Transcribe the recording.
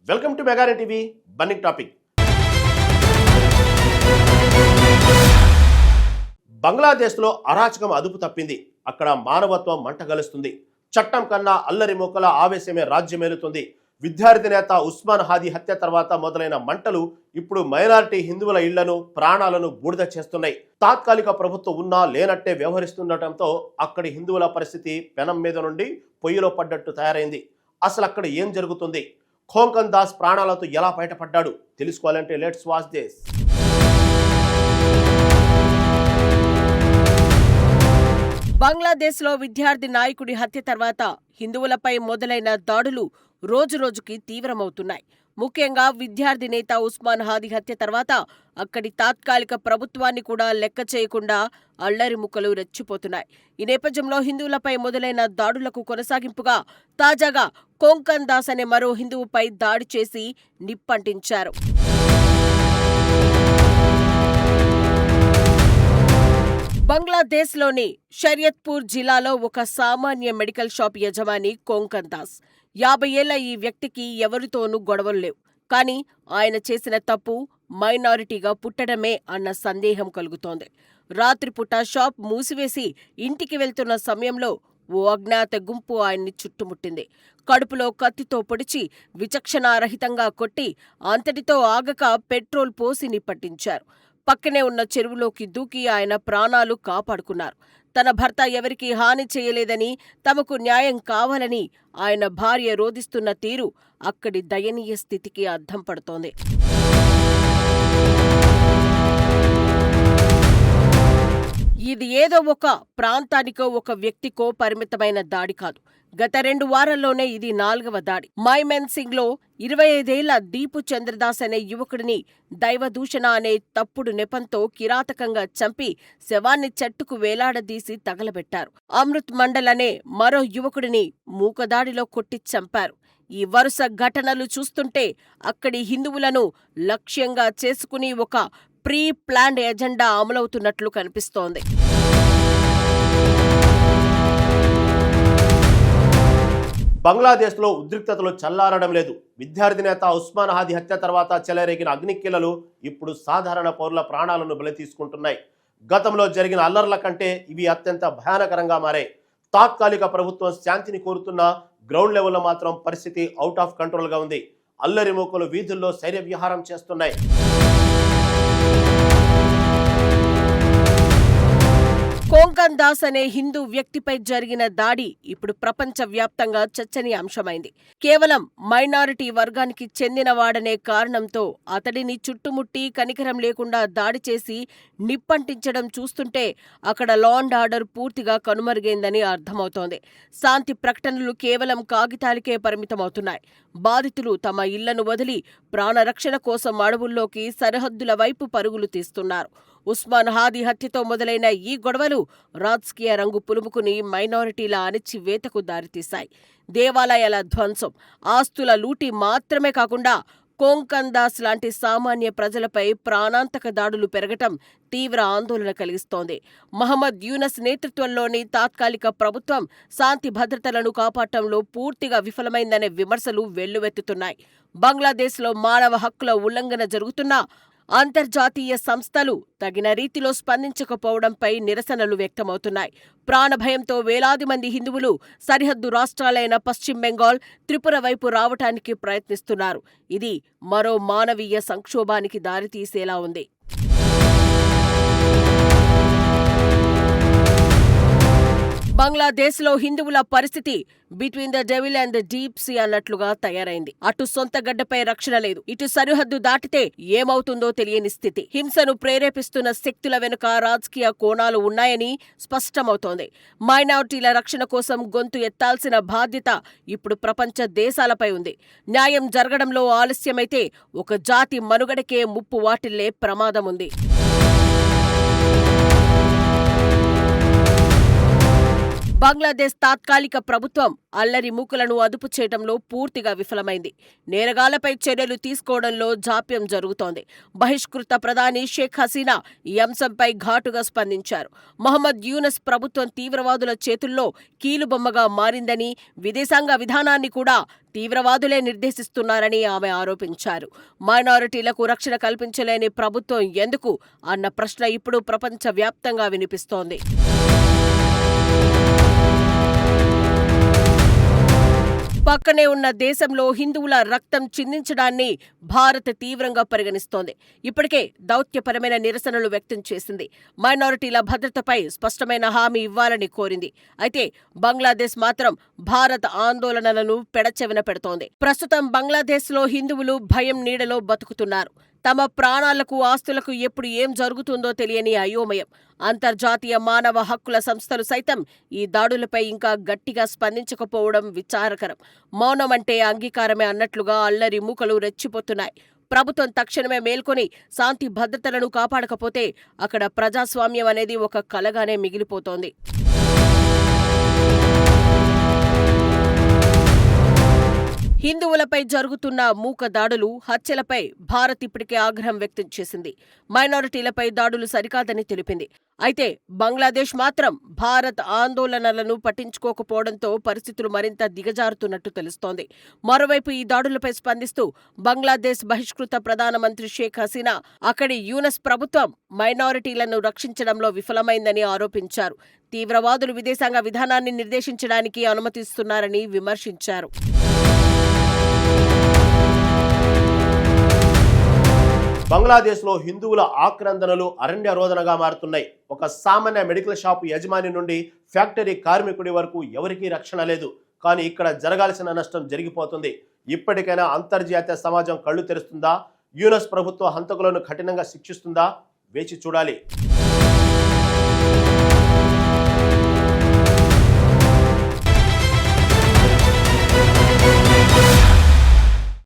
Welcome to mega TV బన్నింగ్ topic. బంగ్లాదేశ్లో అరాచకం అదుపు తప్పింది. అక్కడ మానవత్వం మంటగలుస్తుంది. చట్టం కన్నా అల్లరి మూకల ఆవేశమే రాజ్యమేలుతుంది. విద్యార్థి నేత ఉస్మాన్ హాదీ హత్య తర్వాత మొదలైన మంటలు ఇప్పుడు మైనారిటీ హిందువుల ఇళ్లను, ప్రాణాలను బూడిద చేస్తున్నాయి. తాత్కాలిక ప్రభుత్వం ఉన్నా లేనట్టే వ్యవహరిస్తుండటంతో అక్కడి హిందువుల పరిస్థితి పెనం మీద నుండి పొయ్యిలో పడ్డట్టు తయారైంది. అసలు అక్కడ ఏం జరుగుతుంది? ఖోంకన్ దాస్ ప్రాణాలతో ఎలా బయటపడ్డాడు? తెలుసుకోవాలంటే లెట్స్ వాచ్ దిస్. బంగ్లాదేశ్లో విద్యార్థి నాయకుడి హత్య తర్వాత హిందువులపై మొదలైన దాడులు రోజురోజుకి తీవ్రమవుతున్నాయి. ముఖ్యంగా విద్యార్థి నేత ఉస్మాన్ హాదీ హత్య తర్వాత అక్కడి తాత్కాలిక ప్రభుత్వాన్ని కూడా లెక్క చేయకుండా అల్లరి ముక్కలు రెచ్చిపోతున్నాయి. ఈ నేపథ్యంలో హిందువులపై మొదలైన దాడులకు కొనసాగింపుగా తాజాగా ఖోంకన్ దాస్ అనే మరో హిందువుపై దాడి చేసి నిప్పంటించారు. బంగ్లాదేశ్లోని షరియత్పూర్ జిల్లాలో ఒక సామాన్య మెడికల్ షాప్ యజమాని ఖోంకన్ దాస్. 50 ఏళ్ల ఈ వ్యక్తికి ఎవరితోనూ గొడవలు లేవు. కానీ ఆయన చేసిన తప్పు మైనారిటీగా పుట్టడమే అన్న సందేహం కలుగుతోంది. రాత్రిపూట షాప్ మూసివేసి ఇంటికి వెళ్తున్న సమయంలో ఓ అజ్ఞాత గుంపు ఆయన్ని చుట్టుముట్టింది. కడుపులో కత్తితో పొడిచి విచక్షణారహితంగా కొట్టి అంతటితో ఆగక పెట్రోల్ పోసి నిప్పట్టించారు. పక్కనే ఉన్న చెరువులోకి దూకి ఆయన ప్రాణాలు కాపాడుకున్నారు. తన భర్త ఎవరికీ హాని చేయలేదని, తమకు న్యాయం కావాలని ఆయన భార్య రోదిస్తున్న తీరు అక్కడి దయనీయ స్థితికి అద్దం పడుతోంది. ఇది ఏదో ఒక ప్రాంతానికో ఒక వ్యక్తికో పరిమితమైన దాడి కాదు. గత 2 వారాల్లోనే ఇది 4వ దాడి. మైమెన్సింగ్లో 25 ఏళ్ల దీపు చంద్రదాస్ అనే యువకుడిని దైవదూషణ అనే తప్పుడు నెపంతో కిరాతకంగా చంపి శవాన్ని చెట్టుకు వేలాడదీసి తగలబెట్టారు. అమృత్ మండల్ అనే మరో యువకుడిని మూకదాడిలో కొట్టి చంపారు. ఈ వరుస ఘటనలు చూస్తుంటే అక్కడి హిందువులను లక్ష్యంగా చేసుకుని ఒక ప్రీ ప్లాన్డ్ ఎజెండా అమలవుతున్నట్లు కనిపిస్తోంది. బంగ్లాదేశ్లో ఉద్రిక్తతలు చల్లారడం లేదు. విద్యార్థి నేత ఉస్మాన్ హాదీ హత్య తర్వాత చెలరేగిన అగ్నికిల్లలు ఇప్పుడు సాధారణ పౌరుల ప్రాణాలను బలి తీసుకుంటున్నాయి. గతంలో జరిగిన అల్లర్ల కంటే ఇవి అత్యంత భయానకరంగా మారాయి. తాత్కాలిక ప్రభుత్వం శాంతిని కోరుతున్న గ్రౌండ్ లెవెల్లో మాత్రం పరిస్థితి అవుట్ ఆఫ్ కంట్రోల్గా ఉంది. అల్లరి మూకలు వీధుల్లో శైర్య విహారం చేస్తున్నాయి. ఖోంకన్ దాస్ అనే హిందూ వ్యక్తిపై జరిగిన దాడి ఇప్పుడు ప్రపంచవ్యాప్తంగా చర్చనీయాంశమైంది. కేవలం మైనారిటీ వర్గానికి చెందినవాడనే కారణంతో అతడిని చుట్టుముట్టి కనికరం లేకుండా దాడి చేసి నిప్పంటించడం చూస్తుంటే అక్కడ లా అండ్ ఆర్డర్ పూర్తిగా కనుమరుగైందని అర్థమవుతోంది. శాంతి ప్రకటనలు కేవలం కాగితాలకే పరిమితమవుతున్నాయి. బాధితులు తమ ఇళ్లను వదిలి ప్రాణరక్షణ కోసం అడవుల్లోకి, సరిహద్దుల వైపు పరుగులు తీస్తున్నారు. ఉస్మాన్ హాదీ హత్యతో మొదలైన ఈ గొడవలు రాజకీయ రంగు పులుముకుని మైనారిటీల అణిచివేతకు దారితీశాయి. దేవాలయాల ధ్వంసం, ఆస్తుల లూటీ మాత్రమే కాకుండా ఖోంకన్ దాస్ లాంటి సామాన్య ప్రజలపై ప్రాణాంతక దాడులు పెరగటం తీవ్ర ఆందోళన కలిగిస్తోంది. మహమ్మద్ యూనస్ నేతృత్వంలోని తాత్కాలిక ప్రభుత్వం శాంతి భద్రతలను కాపాడటంలో పూర్తిగా విఫలమైందనే విమర్శలు వెల్లువెత్తుతున్నాయి. బంగ్లాదేశ్లో మానవ హక్కుల ఉల్లంఘన జరుగుతున్నా అంతర్జాతీయ సంస్థలు తగిన రీతిలో స్పందించకపోవడంపై నిరసనలు వ్యక్తమవుతున్నాయి. ప్రాణభయంతో వేలాది మంది హిందువులు సరిహద్దు రాష్ట్రాలైన పశ్చిమ బెంగాల్, త్రిపుర వైపు రావటానికి ప్రయత్నిస్తున్నారు. ఇది మరో మానవీయ సంక్షోభానికి దారితీసేలా ఉంది. బంగ్లాదేశ్లో హిందువుల పరిస్థితి between the devil and the deep sea అన్నట్లుగా తయారైంది. అటు సొంత గడ్డపై రక్షణ లేదు, ఇటు సరిహద్దు దాటితే ఏమవుతుందో తెలియని స్థితి. హింసను ప్రేరేపిస్తున్న శక్తుల వెనుక రాజకీయ కోణాలు ఉన్నాయని స్పష్టమవుతోంది. మైనారిటీల రక్షణ కోసం గొంతు ఎత్తాల్సిన బాధ్యత ఇప్పుడు ప్రపంచ దేశాలపై ఉంది. న్యాయం జరగడంలో ఆలస్యమైతే ఒక జాతి మనుగడకే ముప్పు వాటిల్లే ప్రమాదం ఉంది. బంగ్లాదేశ్ తాత్కాలిక ప్రభుత్వం అల్లరి మూకలను అదుపు చేయడంలో పూర్తిగా విఫలమైంది. నేరగాళ్లపై చర్యలు తీసుకోవడంలో జాప్యం జరుగుతోంది. బహిష్కృత ప్రధాని షేక్ హసీనా ఈ అంశంపై ఘాటుగా స్పందించారు. మహమ్మద్ యూనస్ ప్రభుత్వం తీవ్రవాదుల చేతుల్లో కీలుబొమ్మగా మారిందని, విదేశాంగ విధానాన్ని కూడా తీవ్రవాదులే నిర్దేశిస్తున్నారని ఆమె ఆరోపించారు. మైనారిటీలకు రక్షణ కల్పించలేని ప్రభుత్వం ఎందుకు అన్న ప్రశ్న ఇప్పుడు ప్రపంచవ్యాప్తంగా వినిపిస్తోంది. పక్కనే ఉన్న దేశంలో హిందువుల రక్తం చిందించడాన్ని భారత్ తీవ్రంగా పరిగణిస్తోంది. ఇప్పటికే దౌత్యపరమైన నిరసనలు వ్యక్తం చేసింది. మైనారిటీల భద్రతపై స్పష్టమైన హామీ ఇవ్వాలని కోరింది. అయితే బంగ్లాదేశ్ మాత్రం భారత్ ఆందోళనలను పెడచెవిన పెడుతోంది. ప్రస్తుతం బంగ్లాదేశ్లో హిందువులు భయం నీడలో బతుకుతున్నారు. తమ ప్రాణాలకు, ఆస్తులకు ఎప్పుడు ఏం జరుగుతుందో తెలియని అయోమయం. అంతర్జాతీయ మానవ హక్కుల సంస్థలు సైతం ఈ దాడులపై ఇంకా గట్టిగా స్పందించకపోవడం విచారకరం. మౌనం అంటే అంగీకారమే అన్నట్లుగా అల్లరి మూకలు రెచ్చిపోతున్నాయి. ప్రభుత్వం తక్షణమే మేల్కొని శాంతి భద్రతలను కాపాడకపోతే అక్కడ ప్రజాస్వామ్యం అనేది ఒక కలగానే మిగిలిపోతోంది. హిందువులపై జరుగుతున్న మూక దాడులు, హత్యలపై భారత్ ఇప్పటికే ఆగ్రహం వ్యక్తం చేసింది. మైనారిటీలపై దాడులు సరికాదని తెలిపింది. అయితే బంగ్లాదేశ్ మాత్రం భారత్ ఆందోళనలను పట్టించుకోకపోవడంతో పరిస్థితులు మరింత దిగజారుతున్నట్టు తెలుస్తోంది. మరోవైపు ఈ దాడులపై స్పందిస్తూ బంగ్లాదేశ్ బహిష్కృత ప్రధానమంత్రి షేక్ హసీనా అక్కడి యూనస్ ప్రభుత్వం మైనారిటీలను రక్షించడంలో విఫలమైందని ఆరోపించారు. తీవ్రవాదులు విదేశాంగ విధానాన్ని నిర్దేశించడానికి అనుమతిస్తున్నారని విమర్శించారు. బంగ్లాదేశ్లో హిందువుల ఆక్రందనలు అరణ్య రోదనగా మారుతున్నాయి. ఒక సామాన్య మెడికల్ షాపు యజమాని నుండి ఫ్యాక్టరీ కార్మికుడి వరకు ఎవరికీ రక్షణ లేదు. కానీ ఇక్కడ జరగాల్సిన నష్టం జరిగిపోతుంది. ఇప్పటికైనా అంతర్జాతీయ సమాజం కళ్ళు తెరుస్తుందా? యూనస్ ప్రభుత్వ హంతకులను కఠినంగా శిక్షిస్తుందా? వేచి చూడాలి.